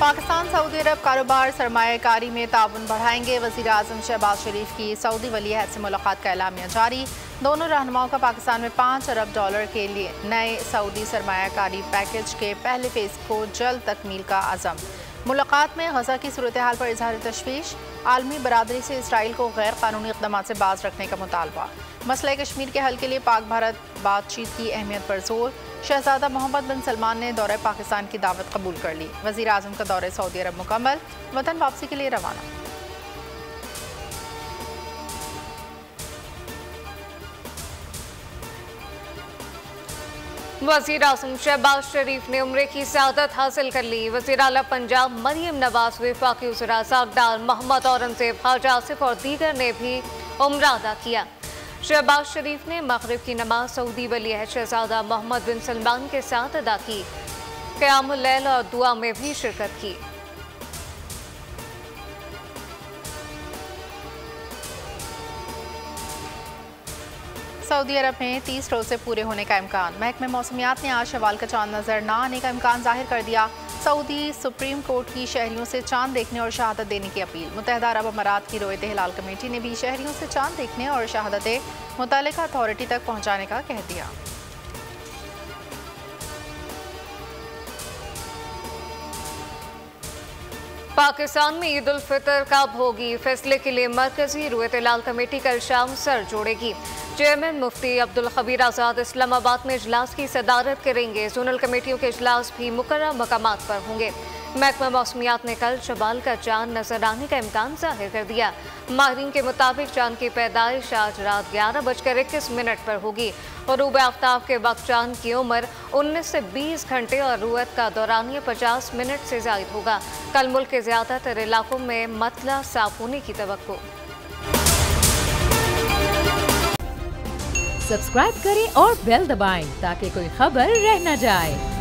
Pakistan Saudi अरब कारोबार सरमायाकारी में ताउन बढ़ाएंगे। वज़ीर आज़म शहबाज शरीफ की सऊदी वली अहद से मुलाकात का एलामिया जारी। दोनों रहनुमाओं का पाकिस्तान में $5 अरब के लिए नए सऊदी सरमायाकारी पैकेज के पहले फेज को जल्द तकमील का अज़म। मुलाकात में गजा की सूरत हाल पर इजहार तशवीश। आलमी बरादरी से इसराइल को गैर कानूनी इक़दाम से बाज रखने का मुतालबा। मसला कश्मीर के हल के लिए पाक भारत बातचीत की अहमियत पर जोर। शहजादा मोहम्मद बिन सलमान ने दौरे पाकिस्तान की दावत कबूल कर ली। वज़ीर आज़म का दौरे सऊदी अरब मुकम्मल, वतन वापसी के लिए रवाना। वज़ीर आज़म शहबाज शरीफ ने उम्रे की सआदत हासिल कर ली। वज़ीर आला पंजाब मरियम नवाज, वफाकी वज़ीर साकदार मोहम्मद औरंगज़ेब, ख्वाजा आसिफ और दीगर ने भी उम्रा अदा किया। शहबाज शरीफ ने मगरिब की नमाज सऊदी वली अहद शहजादा मोहम्मद बिन सलमान के साथ अदा की। क़यामुल लैल और दुआ में भी शिरकत की। सऊदी अरब में 30 रोज़े पूरे होने का इम्कान। महकमे मौसमियात ने आज शवाल का चांद नजर न आने का इम्कान जाहिर कर दिया। सऊदी सुप्रीम कोर्ट की शहरियों से चांद देखने और शहादत देने की अपील। मुत्तहिदा अरब अमारात की रोयत हिलाल कमेटी ने भी शहरियों से चांद देखने और शहादतें मुतल्लिका अथॉरिटी तक पहुँचाने का कह दिया। पाकिस्तान में ईद उल फितर कब होगी, फैसले के लिए मरकजी रोयत हिलाल कमेटी कल शाम सर जोड़ेगी। चेयरमैन मुफ्ती अब्दुल खबीर आज़ाद इस्लामाबाद में इजलास की सदारत करेंगे। जोनल कमेटियों के इजलास भी मुकर्रर मकामात पर होंगे। महकमा मौसमियात ने कल शवाल का चांद नजर आने का इम्कान जाहिर कर दिया। माहिरीन के मुताबिक चांद की पैदाइश आज रात 11:21 पर होगी। ग़ुरूब आफ्ताब के वक्त चांद की उम्र 19 से 20 घंटे और रुयत का दौरानिया 50 मिनट से ज़ायद होगा। कल मुल्क के ज़्यादातर इलाकों में मतला साफ होने की तवक्को। सब्सक्राइब करें और बेल दबाएं ताकि कोई खबर रह न जाए।